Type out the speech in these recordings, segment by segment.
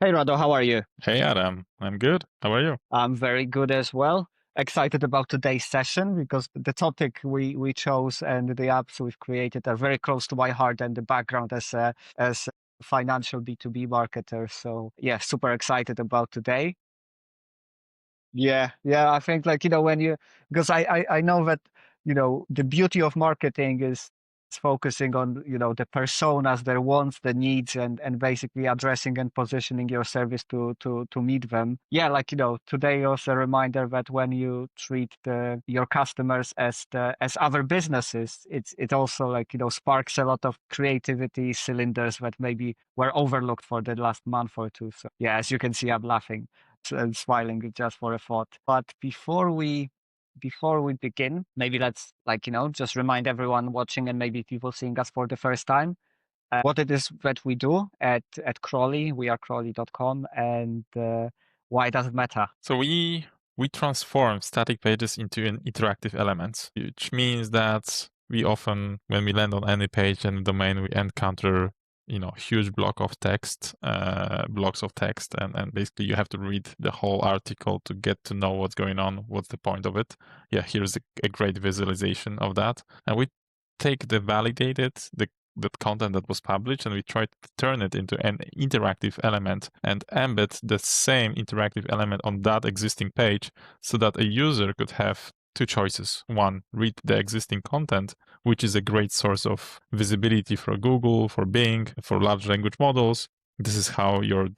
Hey Rado, how are you? Hey Adam, I'm good. How are you? I'm very good as well. Excited about today's session because the topic we chose and the apps we've created are very close to my heart and the background as a financial B2B marketer. So yeah, super excited about today. Yeah, I think when you because I know that the beauty of marketing is focusing on the personas, their wants, the needs, and basically addressing and positioning your service to meet them. Yeah, today also a reminder that when you treat your customers as other businesses, it also sparks a lot of creativity cylinders that maybe were overlooked for the last month or two. So yeah, as you can see, I'm laughing and smiling just for a thought. But before we begin, maybe let's just remind everyone watching and maybe people seeing us for the first time what it is that we do at Crawley. We are crawley.com, and why does it matter? So we transform static pages into an interactive elements, which means that we often, when we land on any page and domain, we encounter huge blocks of text, and basically you have to read the whole article to get to know what's going on, what's the point of it. Yeah, here's a great visualization of that, and we take that content that was published and we try to turn it into an interactive element and embed the same interactive element on that existing page so that a user could have two choices. One, read the existing content, which is a great source of visibility for Google, for Bing, for large language models. This is how your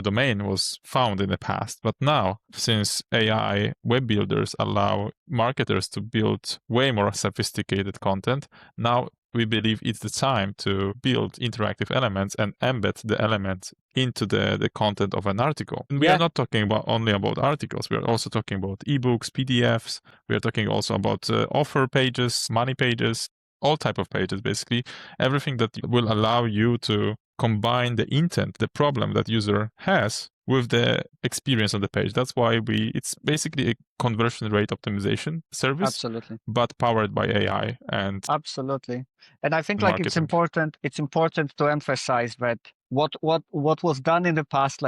domain was found in the past. But now, since AI web builders allow marketers to build way more sophisticated content, now we believe it's the time to build interactive elements and embed the element into the content of an article. And we are Yeah, not talking only about articles. We are also talking about ebooks, PDFs. We are talking also about offer pages, money pages, all type of pages, basically. Everything that will allow you to combine the intent, the problem that user has with the experience on the page. That's why it's basically a conversion rate optimization service, absolutely. but powered by AI and Absolutely. And I think it's marketing. important to emphasize that what was done in the past,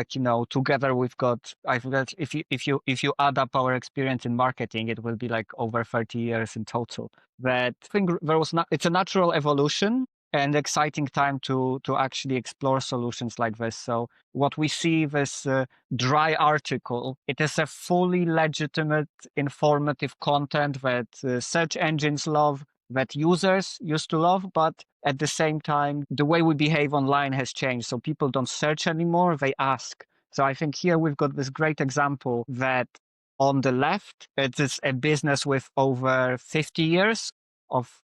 together we've got, I think that if you add up our experience in marketing, it will be like over 30 years in total. That I think there was not it's a natural evolution and exciting time to actually explore solutions like this. So what we see this dry article, it is a fully legitimate, informative content that search engines love, that users used to love, but at the same time, the way we behave online has changed. So people don't search anymore, they ask. So I think here we've got this great example that on the left, it is a business with over 50 years of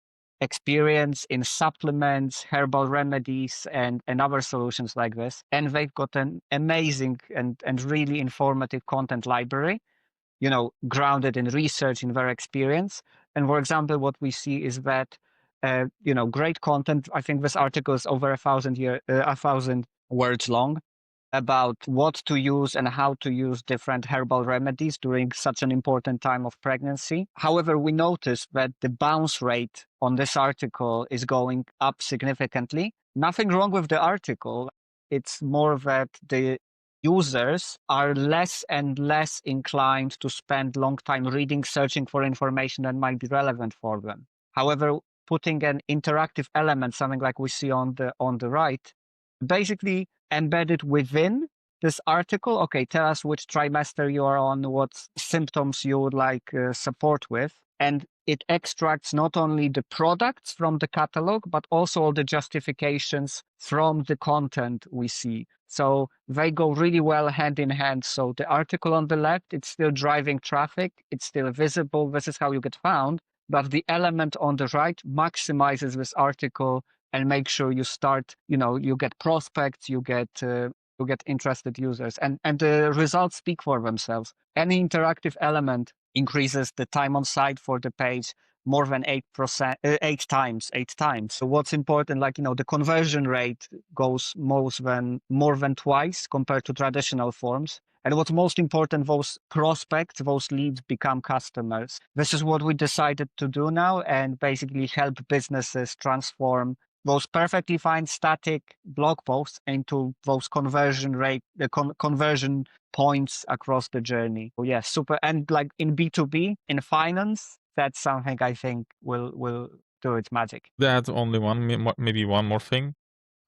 experience in supplements, herbal remedies, and other solutions like this. And they've got an amazing and really informative content library, grounded in research, in their experience. And for example, what we see is that, great content. I think this article is over 1,000 words long about what to use and how to use different herbal remedies during such an important time of pregnancy. However, we notice that the bounce rate on this article is going up significantly. Nothing wrong with the article. It's more that the users are less and less inclined to spend long time reading, searching for information that might be relevant for them. However, putting an interactive element, something like we see on the right, basically embedded within this article. Okay, tell us which trimester you are on, what symptoms you would like support with. And it extracts not only the products from the catalog, but also all the justifications from the content we see. So they go really well hand in hand. So the article on the left, it's still driving traffic, it's still visible. This is how you get found. But the element on the right maximizes this article and make sure you start, you get prospects, you get interested users, and the results speak for themselves. Any interactive element increases the time on site for the page more than 8%, 8 times. So what's important, the conversion rate goes more than twice compared to traditional forms. And what's most important, those prospects, those leads become customers. This is what we decided to do now and basically help businesses transform those perfectly fine static blog posts into those conversion rate, the conversion points across the journey. Oh, yeah, super. And like in B2B, in finance, that's something I think will do its magic. That's only maybe one more thing.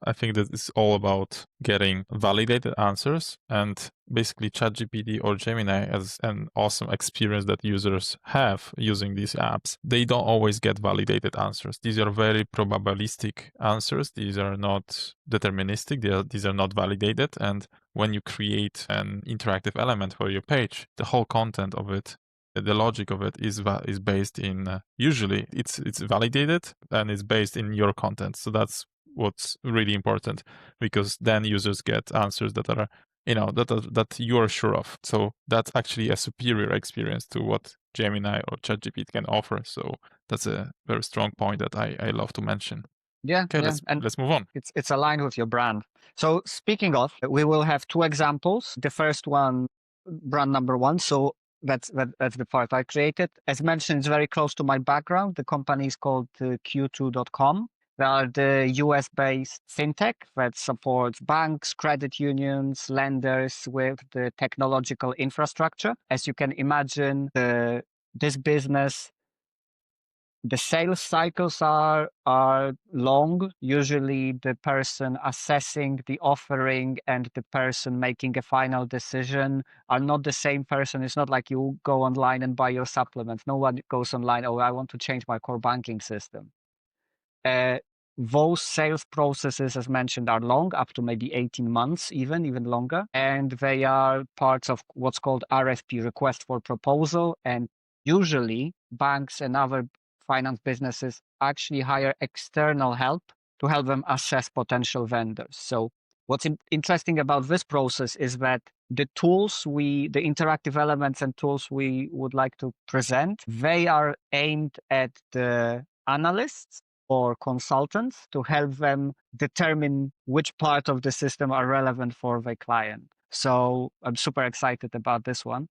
I think that it's all about getting validated answers, and basically ChatGPT or Gemini has an awesome experience that users have using these apps. They don't always get validated answers. These are very probabilistic answers. These are not deterministic. These are not validated. And when you create an interactive element for your page, the whole content of it, the logic of it is based in usually it's validated and it's based in your content. So that's what's really important, because then users get answers that are that you are sure of. So that's actually a superior experience to what Gemini or ChatGPT can offer. So that's a very strong point that I love to mention. Yeah, Okay, yeah. And let's move on. it's aligned with your brand. So speaking of, we will have two examples. The first one, brand number one. So that's the part I created. As mentioned, it's very close to my background. The company is called Q2.com. They are the US-based FinTech that supports banks, credit unions, lenders with the technological infrastructure. As you can imagine, this business, the sales cycles are long. Usually the person assessing the offering and the person making a final decision are not the same person. It's not like you go online and buy your supplements. No one goes online, oh, I want to change my core banking system. Those sales processes, as mentioned, are long, up to maybe 18 months, even longer. And they are parts of what's called RFP, request for proposal. And usually banks and other finance businesses actually hire external help to help them assess potential vendors. So what's interesting about this process is that the interactive elements and tools we would like to present, they are aimed at the analysts or consultants to help them determine which part of the system are relevant for the client. So I'm super excited about this one.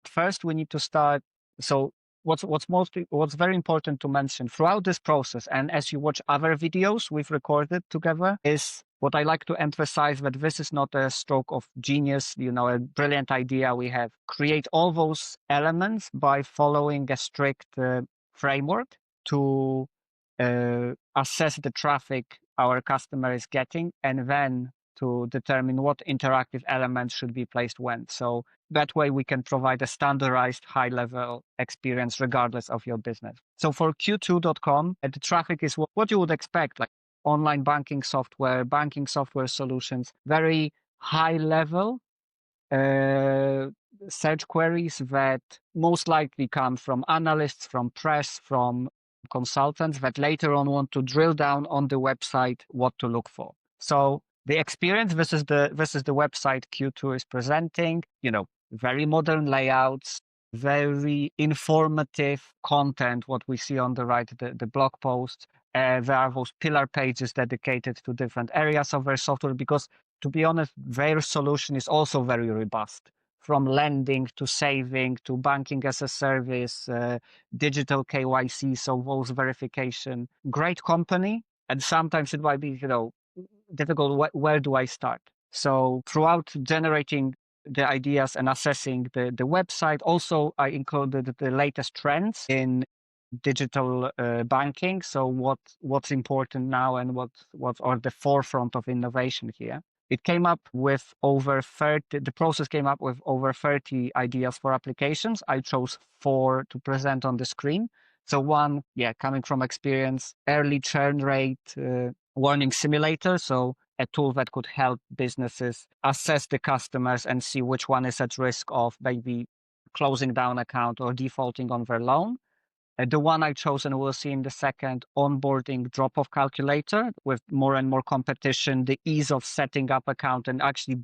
First, we need to start. So what's very important to mention throughout this process, and as you watch other videos we've recorded together, is what I like to emphasize, that this is not a stroke of genius, a brilliant idea we have. Create all those elements by following a strict framework to assess the traffic our customer is getting, and then to determine what interactive elements should be placed when. So that way we can provide a standardized high-level experience regardless of your business. So for Q2.com, the traffic is what you would expect, like online banking software solutions, very high level search queries that most likely come from analysts, from press, from consultants that later on want to drill down on the website what to look for. So the experience, this is the website Q2 is presenting, very modern layouts, very informative content, what we see on the right, the blog posts. There are those pillar pages dedicated to different areas of their software, because to be honest, their solution is also very robust, from lending to saving to banking as a service, digital KYC, so those verification. Great company, and sometimes it might be, difficult. Where do I start? So throughout generating the ideas and assessing the website, also I included the latest trends in digital banking. So what's important now and what are the forefront of innovation here. It came up with over 30, the process came up with over 30 ideas for applications. I chose 4 to present on the screen. So one, coming from experience, early churn rate warning simulator. So a tool that could help businesses assess the customers and see which one is at risk of maybe closing down account or defaulting on their loan. The one I chosen, we'll see in the second, onboarding drop-off calculator. With more and more competition, the ease of setting up account and actually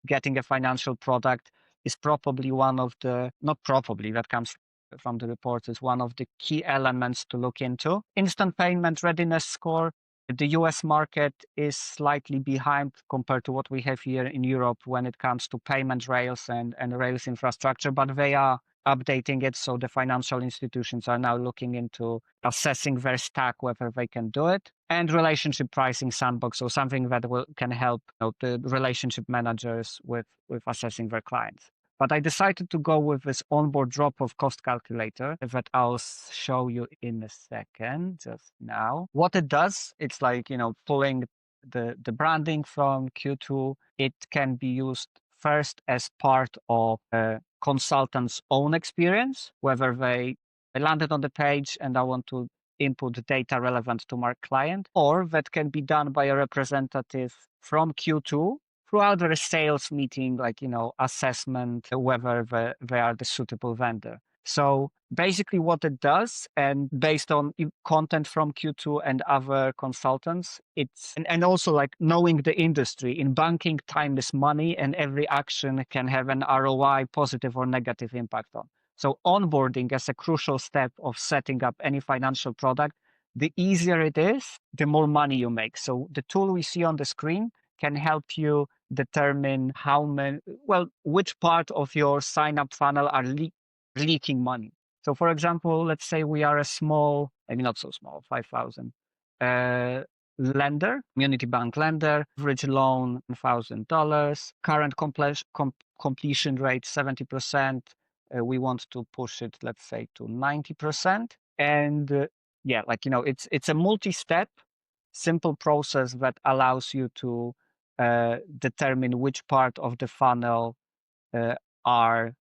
getting a financial product is probably one of the, not probably, that comes from the reports, is one of the key elements to look into. Instant payment readiness score. The US market is slightly behind compared to what we have here in Europe when it comes to payment rails and rails infrastructure, but they are updating it. So the financial institutions are now looking into assessing their stack, whether they can do it. and relationship pricing sandbox, so something that can help the relationship managers with assessing their clients. But I decided to go with this onboard drop-off cost calculator that I'll show you in a second, just now. What it does, it's like, pulling the branding from Q2. It can be used first as part of a consultant's own experience, whether they landed on the page and I want to input data relevant to my client, or that can be done by a representative from Q2 throughout the sales meeting, like, assessment, whether they are the suitable vendor. So basically what it does, and based on content from Q2 and other consultants, and also like knowing the industry, in banking, time is money and every action can have an ROI, positive or negative impact on. So onboarding as a crucial step of setting up any financial product, the easier it is, the more money you make. So the tool we see on the screen can help you determine which part of your sign-up funnel are leaking money. So for example, let's say we are a small, maybe not so small, 5,000 lender, community bank lender, average loan $1,000, current completion rate 70%. We want to push it, let's say, to 90%. And it's a multi-step, simple process that allows you to determine which part of the funnel are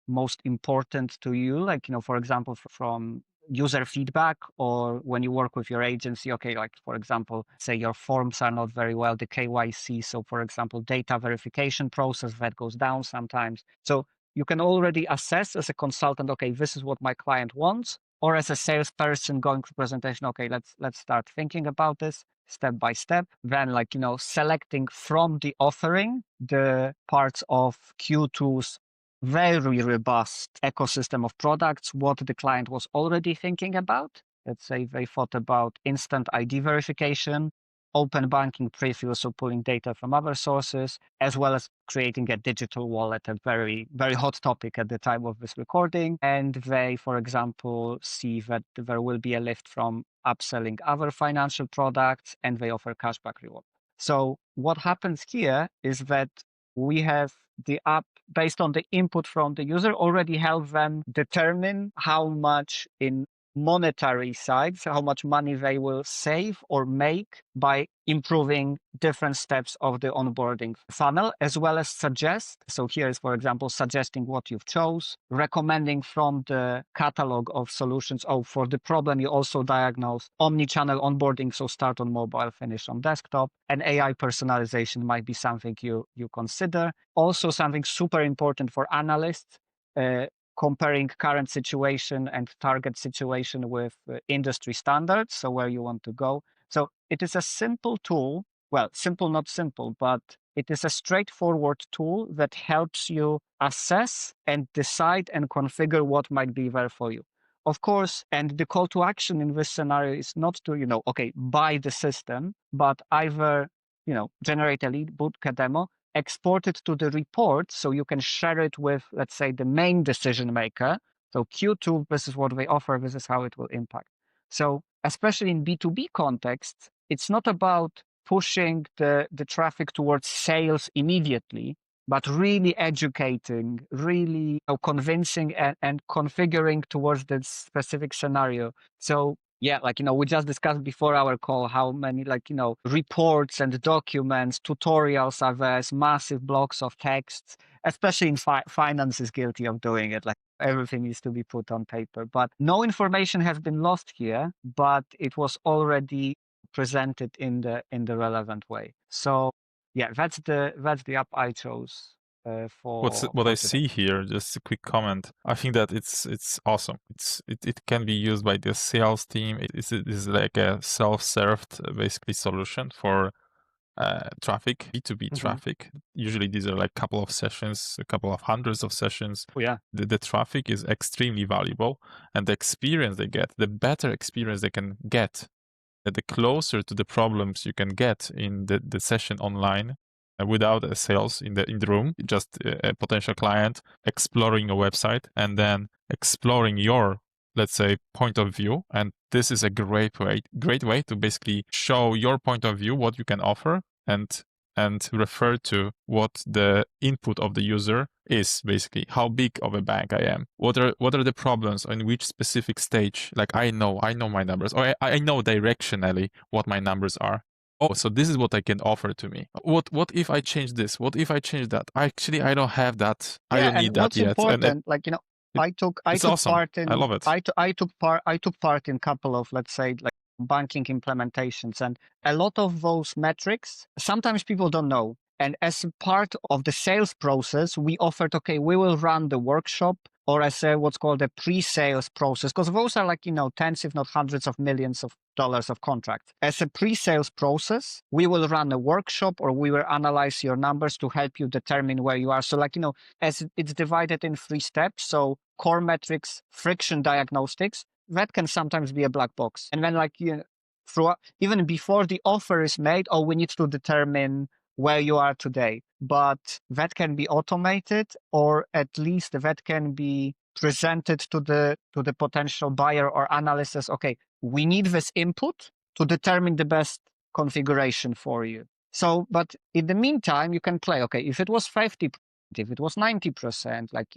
most important to you. Like, for example, from user feedback, or when you work with your agency, okay, like, for example, say your forms are not very well, the KYC. So for example, data verification process that goes down sometimes. So you can already assess as a consultant, okay, this is what my client wants. Or as a salesperson going through presentation, okay, let's start thinking about this step by step. Then, like, selecting from the offering the parts of Q2's very robust ecosystem of products, what the client was already thinking about. Let's say they thought about instant ID verification, open banking preview, so pulling data from other sources, as well as creating a digital wallet, a very, very hot topic at the time of this recording. And they, for example, see that there will be a lift from upselling other financial products, and they offer cashback reward. So what happens here is that we have the app, based on the input from the user, already help them determine how much in monetary sides, how much money they will save or make by improving different steps of the onboarding funnel, as well as suggest. So here is, for example, suggesting what you've chose, recommending from the catalog of solutions. Oh, for the problem you also diagnose, omni-channel onboarding, so start on mobile, finish on desktop, and AI personalization might be something you consider. Also something super important for analysts, comparing current situation and target situation with industry standards, so where you want to go. So it is a simple tool, well, simple, not simple, but it is a straightforward tool that helps you assess and decide and configure what might be there for you. Of course, and the call to action in this scenario is not to, buy the system, but either, generate a lead, book a demo, export it to the report so you can share it with, let's say, the main decision maker. So Q2, this is what they offer, this is how it will impact. So especially in B2B context, it's not about pushing the traffic towards sales immediately, but really educating, really convincing and configuring towards the specific scenario. So yeah, we just discussed before our call how many, reports and documents, tutorials are there, massive blocks of texts, especially in finance is guilty of doing it. Like, everything needs to be put on paper. But no information has been lost here, but it was already presented in the relevant way. So yeah, that's the app I chose. What I see here, just a quick comment. I think that it's awesome. It can be used by the sales team. It is like a self-served basically solution for traffic, B2B traffic. Usually these are like a couple of sessions, a couple of hundreds of sessions. Oh, yeah. The traffic is extremely valuable, and the experience they get, the better experience they can get, the closer to the problems you can get in the session online, without a sales in the room, just a potential client exploring a website and then exploring your let's say, point of view. And this is a great way to basically show your point of view, what you can offer, and refer to what the input of the user is, basically how big of a bank I am, what are the problems, in which specific stage. Like I know my numbers, or I know directionally what my numbers are. Oh, so this is what I can offer to me. What if I change this? What if I change that? Actually, I don't have that. I don't and need that what's yet. And important, I took it's awesome. part in I love it. I took part in a couple of, let's say, like banking implementations, and a lot of those metrics sometimes people don't know. And as a part of the sales process, we offered, okay, we will run the workshop, or as what's called a pre-sales process, because those are like, tens, if not hundreds of millions of dollars of contracts. As a pre-sales process, we will run a workshop, or we will analyze your numbers to help you determine where you are. So like, as it's divided in 3 steps. So core metrics, friction diagnostics, that can sometimes be a black box. And then like, throughout, even before the offer is made, oh, we need to determine where you are today. But that can be automated, or at least that can be presented to the potential buyer or analyst as, okay, we need this input to determine the best configuration for you. So, but in the meantime, you can play, okay, if it was 50%, if it was 90%, like,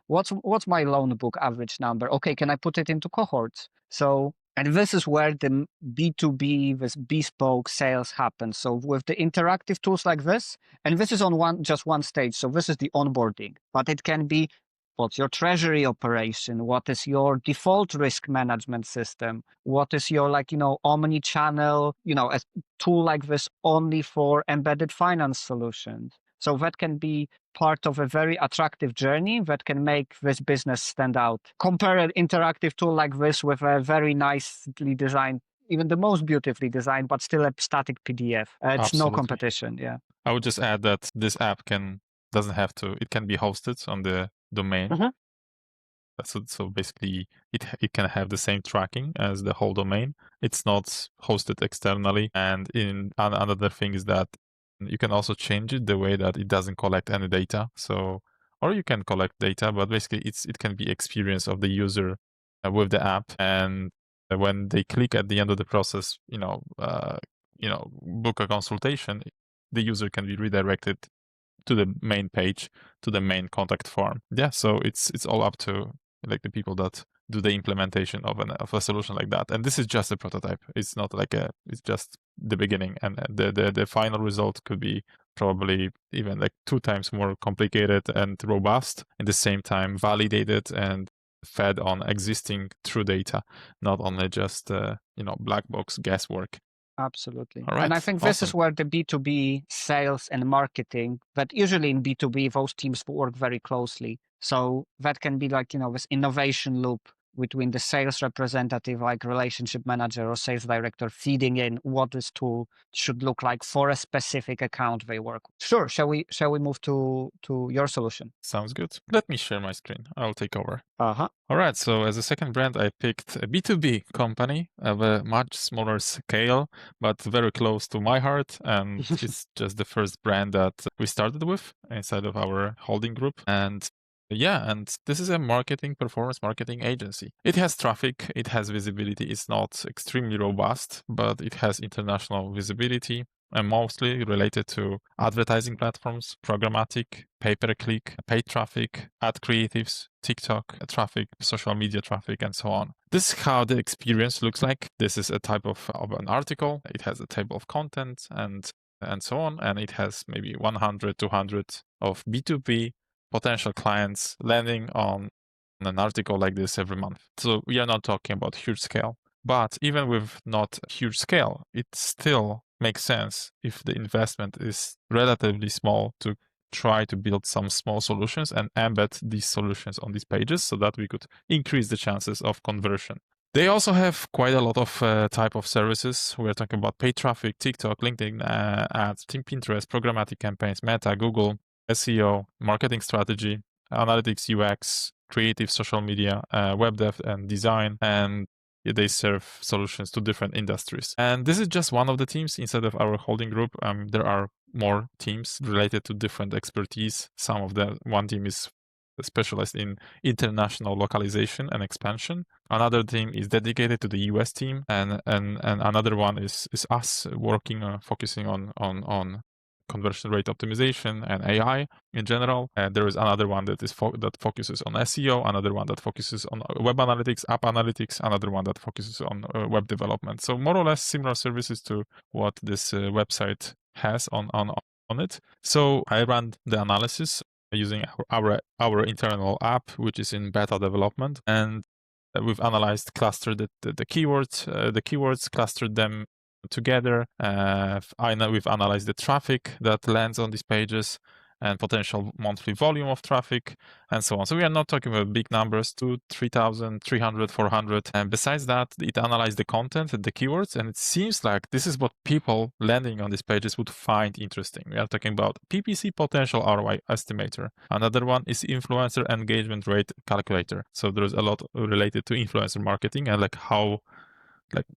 what's my loan book average number? Okay, can I put it into cohorts? So, and this is where the B2B, this bespoke sales happens. So with the interactive tools like this, and this is on just one stage. So this is the onboarding, but it can be, what's your treasury operation? What is your default risk management system? What is your, like, omni-channel, a tool like this only for embedded finance solutions? So that can be part of a very attractive journey that can make this business stand out. Compare an interactive tool like this with a very nicely designed, even the most beautifully designed, but still a static PDF. It's Absolutely. no competition. Yeah. I would just add that this app doesn't have to. It can be hosted on the domain. Mm-hmm. So basically, it can have the same tracking as the whole domain. It's not hosted externally. And another thing is that you can also change it the way that it doesn't collect any data. So, or you can collect data, but basically it can be experience of the user with the app. And when they click at the end of the process, book a consultation, the user can be redirected to the main page, to the main contact form. Yeah, so it's all up to like the people that do the implementation of a solution like that. And this is just a prototype. It's not like it's just the beginning, and the final result could be probably even like 2 times more complicated and robust, at the same time validated and fed on existing true data, not only just black box guesswork. Absolutely. All right. And I think this is where the B2B sales and marketing, that usually in B2B, those teams work very closely. So that can be like, this innovation loop between the sales representative, like relationship manager or sales director, feeding in what this tool should look like for a specific account they work with. Sure. Shall we move to your solution? Sounds good. Let me share my screen. I'll take over. Uh-huh. All right. So as a second brand, I picked a B2B company of a much smaller scale, but very close to my heart. And it's just the first brand that we started with inside of our holding group. And this is a performance marketing agency. It has traffic, it has visibility. It's not extremely robust, but it has international visibility, and mostly related to advertising platforms, programmatic, pay-per-click, paid traffic, ad creatives, TikTok traffic, social media traffic, and so on. This is how the experience looks like. This is a type of an article. It has a table of content and so on, and it has maybe 100, 200 of B2B potential clients landing on an article like this every month. So we are not talking about huge scale, but even with not huge scale, it still makes sense if the investment is relatively small to try to build some small solutions and embed these solutions on these pages so that we could increase the chances of conversion. They also have quite a lot of type of services. We're talking about paid traffic, TikTok, LinkedIn ads, Pinterest, programmatic campaigns, Meta, Google, SEO, marketing strategy, analytics, UX, creative social media, web dev and design, and they serve solutions to different industries. And this is just one of the teams inside of our holding group. There are more teams related to different expertise. One team is specialized in international localization and expansion. Another team is dedicated to the US team, and another one is us working focusing on conversion rate optimization and AI in general. And there is another one that is that focuses on SEO, another one that focuses on web analytics, app analytics, another one that focuses on web development. So more or less similar services to what this website has on it. So I ran the analysis using our internal app, which is in beta development, and we've analyzed, clustered the keywords, clustered them together. We've analyzed the traffic that lands on these pages and potential monthly volume of traffic and so on. So we are not talking about big numbers, 2,000, 3,000, 300, 400. And besides that, it analyzed the content and the keywords. And it seems like this is what people landing on these pages would find interesting. We are talking about PPC potential ROI estimator. Another one is influencer engagement rate calculator. So there's a lot related to influencer marketing and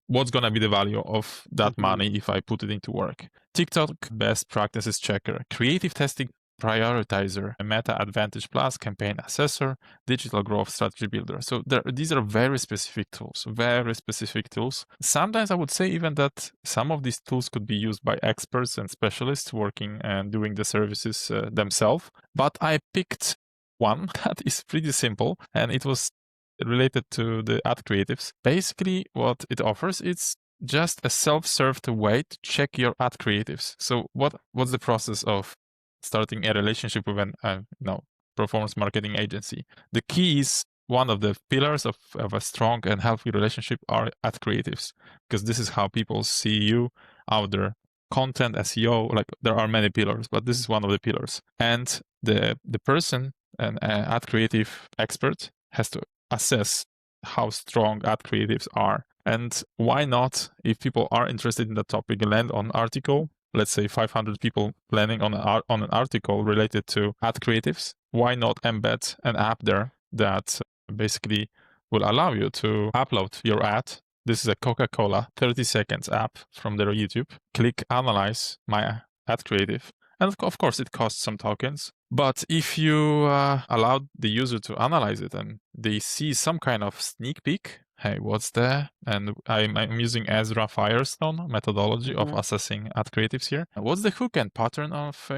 what's going to be the value of that money if I put it into work. TikTok best practices checker, creative testing prioritizer, a Meta Advantage Plus, campaign assessor, digital growth strategy builder. So these are very specific tools. Sometimes I would say even that some of these tools could be used by experts and specialists working and doing the services themselves. But I picked one that is pretty simple, and it was related to the ad creatives. Basically, what it offers, it's just a self-served way to check your ad creatives. So what's the process of starting a relationship with an performance marketing agency? The key is one of the pillars of a strong and healthy relationship are ad creatives, because this is how people see you out there. Content, SEO, there are many pillars, but this is one of the pillars. And the person, an ad creative expert, has to assess how strong ad creatives are. And why not, if people are interested in the topic, land on article, let's say 500 people landing on an article related to ad creatives, why not embed an app there that basically will allow you to upload your ad. This is a Coca-Cola 30 seconds app from their YouTube. Click analyze my ad creative. And of course, it costs some tokens. But if you allow the user to analyze it and they see some kind of sneak peek, hey, what's there? And I'm using Ezra Firestone methodology of assessing ad creatives here. What's the hook and pattern of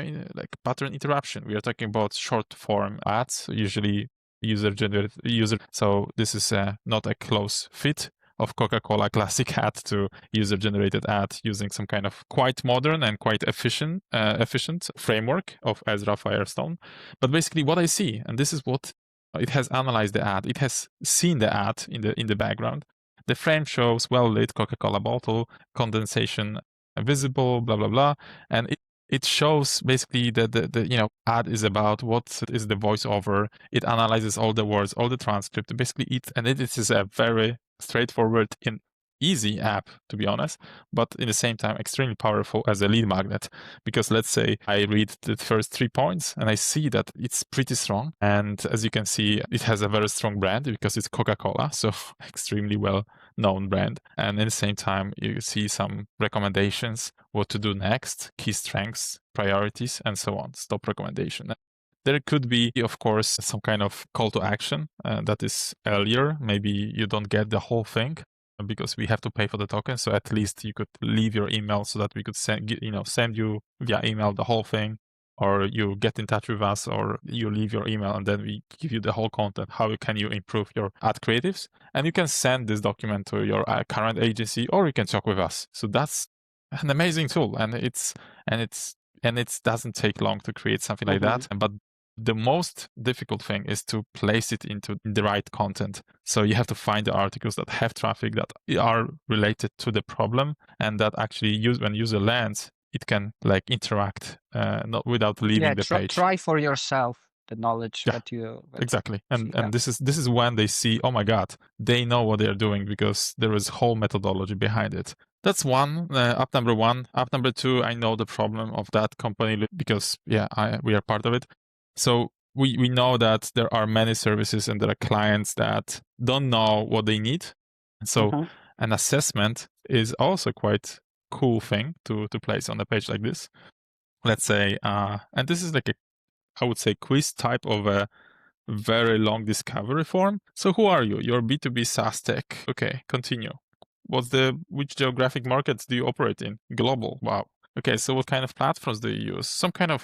pattern interruption? We are talking about short form ads, usually user-generated. So this is not a close fit of Coca-Cola classic ad to user-generated ad using some kind of quite modern and quite efficient framework of Ezra Firestone. But basically what I see, and this is what it has analyzed the ad, it has seen the ad in the background. The frame shows well-lit Coca-Cola bottle, condensation visible, blah, blah, blah. And it shows basically that the ad is about what is the voiceover. It analyzes all the words, all the transcript. Basically, it is a very straightforward and easy app, to be honest, but in the same time extremely powerful as a lead magnet. Because let's say I read the first 3 points and I see that it's pretty strong, and as you can see, it has a very strong brand because it's Coca-Cola, so extremely well known brand. And at the same time, you see some recommendations, what to do next, key strengths, priorities, and so on, stop recommendation. There could be, of course, some kind of call to action that is earlier. Maybe you don't get the whole thing because we have to pay for the token. So at least you could leave your email so that we could send you via email the whole thing, or you get in touch with us, or you leave your email and then we give you the whole content. How can you improve your ad creatives? And you can send this document to your current agency, or you can talk with us. So that's an amazing tool, and it doesn't take long to create something like that. But the most difficult thing is to place it into the right content. So you have to find the articles that have traffic, that are related to the problem, and that actually when user lands, it can interact not without leaving the page. Try for yourself the knowledge that you exactly. And this is when they see, oh my God, they know what they're doing because there is whole methodology behind it. That's one, app number one. App number two, I know the problem of that company because we are part of it. So we know that there are many services and there are clients that don't know what they need. So an assessment is also quite cool thing to place on a page like this. Let's say, and this is I would say quiz type of a very long discovery form. So who are you? You're B2B SaaS tech. Okay, continue. Which geographic markets do you operate in? Global. Wow. Okay, so what kind of platforms do you use? Some kind of,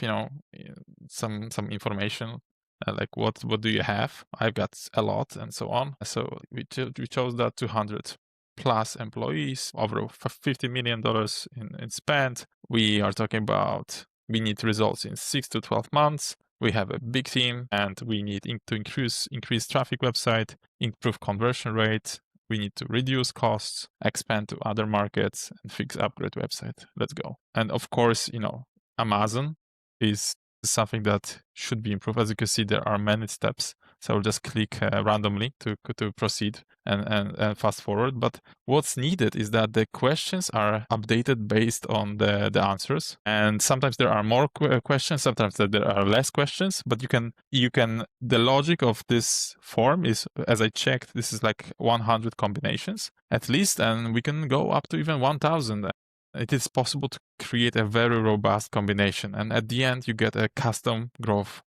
some information, like what do you have? I've got a lot, and so on. So we chose that 200 plus employees, over $50 million in spend. We are talking about, we need results in 6 to 12 months. We have a big team, and we need to increase traffic website, improve conversion rate. We need to reduce costs, expand to other markets, and fix upgrade website. Let's go. And of course, Amazon is something that should be improved. As you can see, there are many steps. So I'll just click randomly to proceed and fast forward. But what's needed is that the questions are updated based on the answers. And sometimes there are more questions, sometimes there are less questions. But the logic of this form is, as I checked, this is like 100 combinations at least, and we can go up to even 1,000. It is possible to create a very robust combination, and at the end you get a custom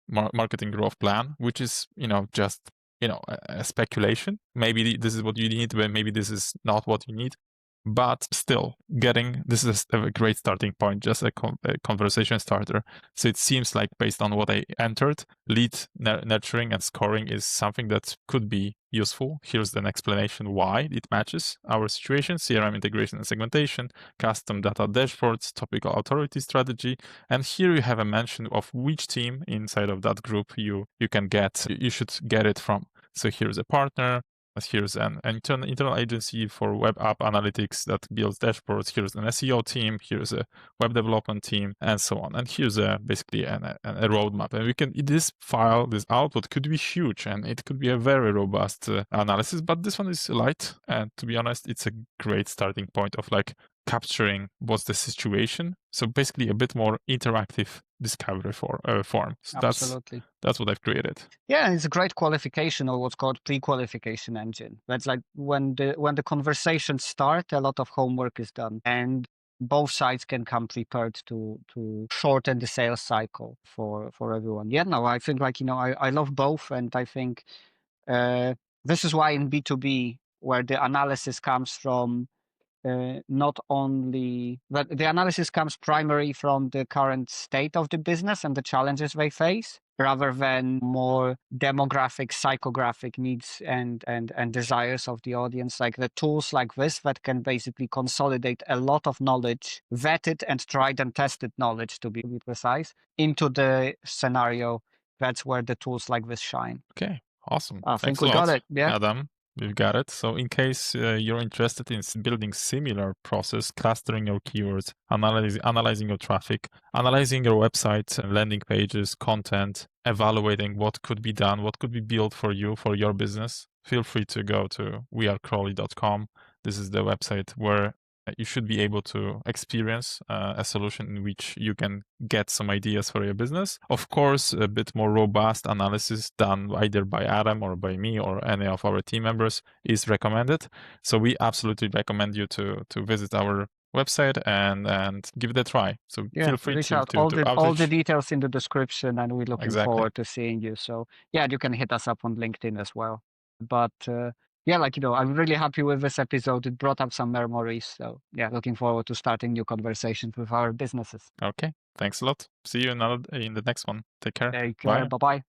marketing growth plan, which is just a speculation. Maybe this is what you need, but maybe this is not what you need. But still, this is a great starting point, just a conversation starter. So it seems like, based on what I entered, lead nurturing and scoring is something that could be useful. Here's an explanation why it matches our situation: CRM integration and segmentation, custom data dashboards, topical authority strategy. And here you have a mention of which team inside of that group you should get it from. So here's a partner. Here's an internal agency for web app analytics that builds dashboards. Here's an SEO team. Here's a web development team, and so on. And here's basically a roadmap. And this output could be huge, and it could be a very robust analysis. But this one is light, and to be honest, it's a great starting point of capturing what's the situation. So basically, a bit more interactive discovery form. So Absolutely. That's what I've created. Yeah, it's a great qualification, or what's called pre-qualification engine. That's like when the conversations start, a lot of homework is done, and both sides can come prepared to shorten the sales cycle for everyone. Yeah, no, I think I love both, and I think this is why in B2B, where the analysis comes from, not only that the analysis comes primarily from the current state of the business and the challenges they face, rather than more demographic, psychographic needs and desires of the audience. Like the tools like this that can basically consolidate a lot of knowledge, vetted and tried and tested knowledge, to be precise, into the scenario. That's where the tools like this shine. Okay, awesome. I Thanks think we a lot, got it. Yeah. Adam. We've got it. So in case you're interested in building similar process, clustering your keywords, analyzing your traffic, analyzing your website and landing pages, content, evaluating what could be done, what could be built for you, for your business, feel free to go to wearecrawly.com. This is the website where you should be able to experience a solution in which you can get some ideas for your business. Of course, a bit more robust analysis done either by Adam or by me or any of our team members is recommended. So we absolutely recommend you to visit our website and give it a try. So feel free reach to out. All the outreach. details in the description, and we're looking Exactly. forward to seeing you. So yeah, you can hit us up on LinkedIn as well. But yeah, I'm really happy with this episode. It brought up some memories. So yeah, looking forward to starting new conversations with our businesses. Okay, thanks a lot. See you in the next one. Take care. Take care. Bye bye.